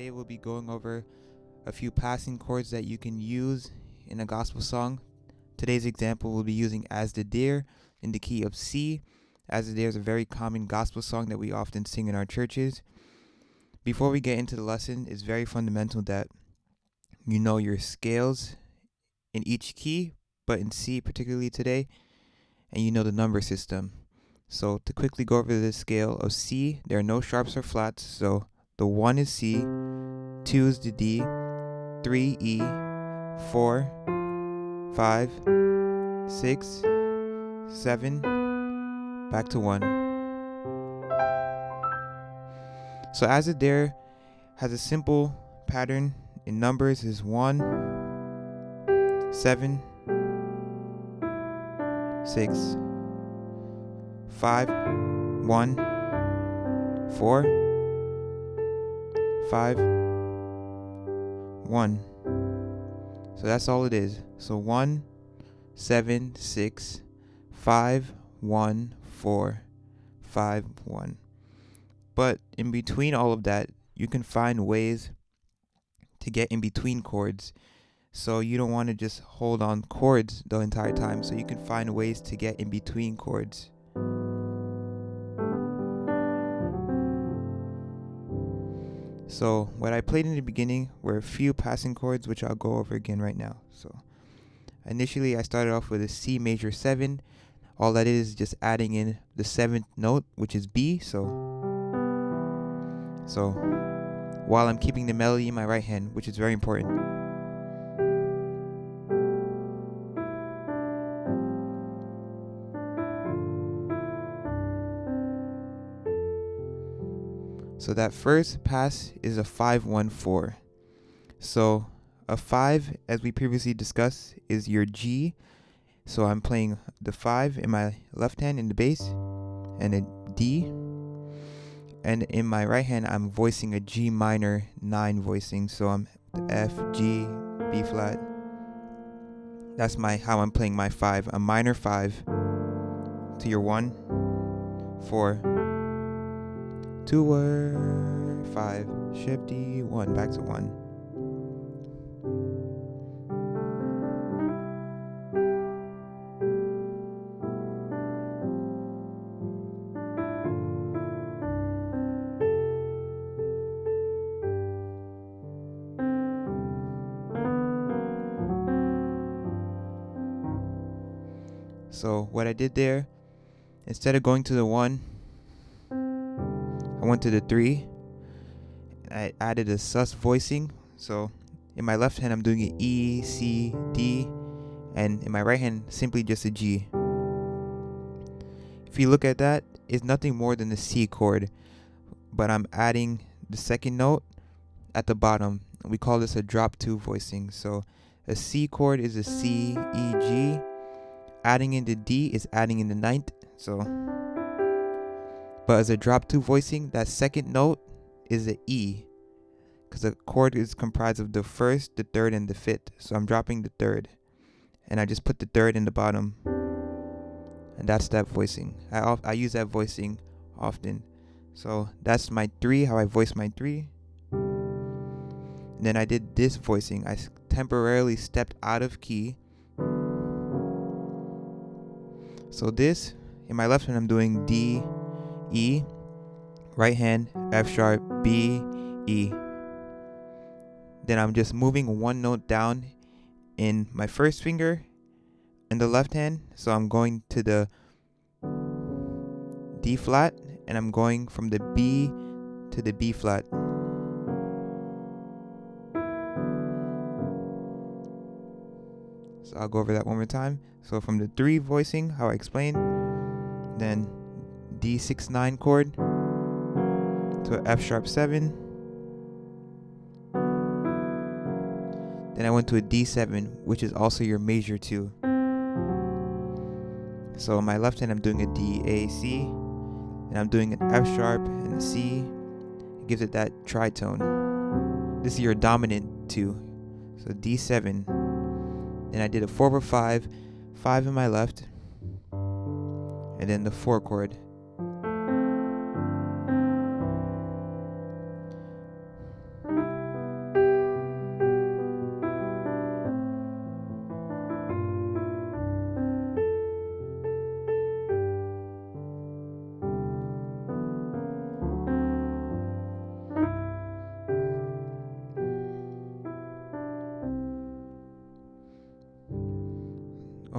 Today we'll be going over a few passing chords that you can use in a gospel song. Today's example will be using As the Deer in the key of C. As the Deer is a very common gospel song that we often sing in our churches. Before we get into the lesson, it's very fundamental that you know your scales in each key, but in C particularly today, and you know the number system. So to quickly go over the scale of C, there are no sharps or flats, so the 1 is C, 2 is the D, 3 E, 4, 5, 6, 7, back to 1. So As the Deer has a simple pattern in numbers is 1, 7, 6, 5, 1, 4, 5, 1. So that's all it is. So 1, 7, 6, 5, 1, 4, 5, 1. But in between all of that, you can find ways to get in between chords. So you don't want to just hold on chords the entire time. So you can find ways to get in between chords. So what I played in the beginning were a few passing chords, which I'll go over again right now. So initially I started off with a C major 7. All that is just adding in the 7th note, which is B. So while I'm keeping the melody in my right hand, which is very important. So that first pass is a 5-1-4. So a 5, as we previously discussed, is your G. So I'm playing the 5 in my left hand in the bass and a D. And in my right hand, I'm voicing a G minor 9 voicing. So I'm F, G, B flat. That's how I'm playing my 5. A minor 5 to your 1, 4, 2 word, 5, shift D, 1, back to 1. So what I did there, instead of going to the 1, I went to the 3. I added a sus voicing. So in my left hand, I'm doing an E, C, D, and in my right hand, simply just a G. If you look at that, it's nothing more than the C chord, but I'm adding the second note at the bottom. We call this a drop 2 voicing. So a C chord is a C, E, G. Adding in the D is adding in the 9th. But as a drop 2 voicing, that second note is an E, because a chord is comprised of the 1st, the 3rd, and the 5th. So I'm dropping the 3rd, and I just put the 3rd in the bottom, and that's that voicing. I use that voicing often. So that's my 3, how I voice my 3. And then I did this voicing. I temporarily stepped out of key. So this, in my left hand, I'm doing D, E, right hand, F sharp, B, E. Then I'm just moving one note down in my first finger in the left hand. So I'm going to the D flat, and I'm going from the B to the B flat. So I'll go over that one more time. So from the 3 voicing, how I explained, then D6-9 chord to a F sharp 7. Then I went to a D7, which is also your major 2. So in my left hand, I'm doing a D, A, C, and I'm doing an F sharp and a C. It gives it that tritone. This is your dominant 2. So D7. Then I did a 4/5, 5 in my left, and then the 4 chord.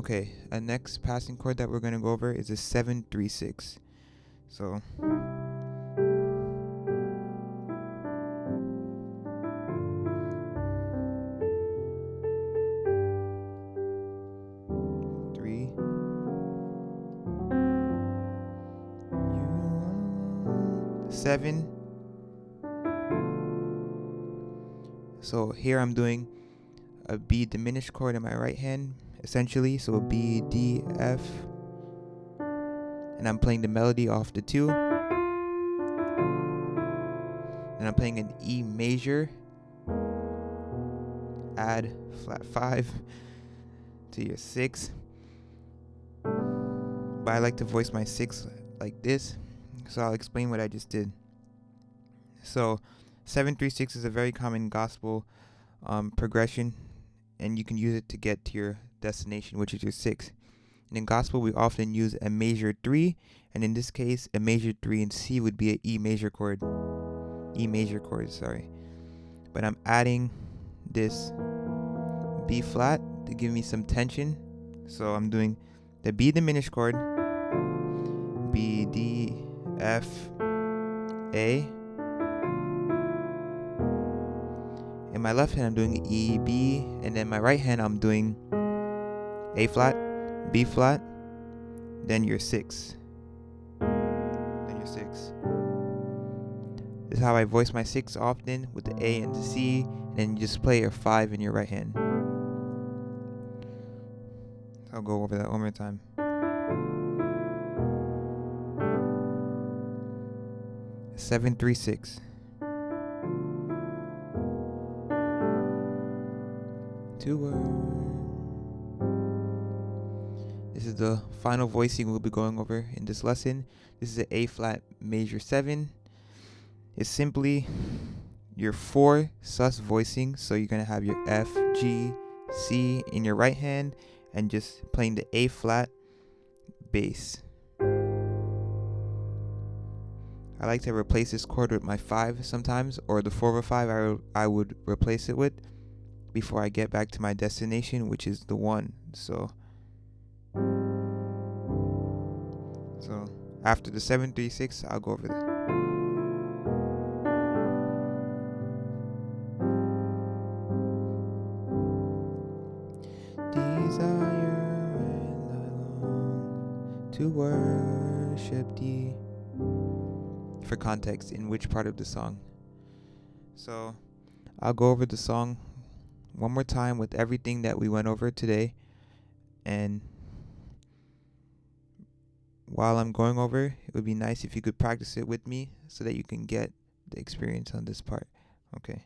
Okay, a next passing chord that we're going to go over is a 7-3-6. So three, you, 7. So here I'm doing a B diminished chord in my right hand, essentially. So B, D, F, and I'm playing the melody off the 2. And I'm playing an E major, add flat 5 to your 6. But I like to voice my 6 like this, so I'll explain what I just did. So 7-3-6 is a very common gospel progression, and you can use it to get to your destination, which is your 6. And in gospel, we often use a major 3, and in this case, a major 3 in C would be an E major chord. Sorry. But I'm adding this B flat to give me some tension. So I'm doing the B diminished chord, B, D, F, A. In my left hand, I'm doing E, B, and then my right hand, I'm doing A flat, B flat, then your 6. This is how I voice my 6 often, with the A and the C, and then you just play your 5 in your right hand. I'll go over that one more time. Seven, 3, 6. 2 words. This is the final voicing we'll be going over in this lesson. This is an A flat major 7. It's simply your 4 sus voicing. So you're going to have your F, G, C in your right hand and just playing the A flat bass. I like to replace this chord with my 5 sometimes, or the 4/5 I would replace it with before I get back to my destination, which is the 1. So after the 7-3-6, I'll go over that. Desire and I long to worship thee. For context, in which part of the song. So I'll go over the song one more time with everything that we went over today, and while I'm going over, it would be nice if you could practice it with me so that you can get the experience on this part. Okay.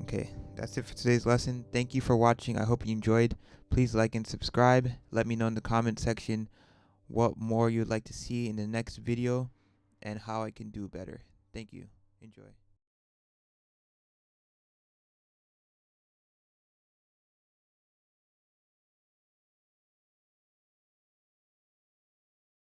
Okay, that's it for today's lesson. Thank you for watching. I hope you enjoyed. Please like and subscribe. Let me know in the comment section what more you'd like to see in the next video and how I can do better. Thank you. Enjoy.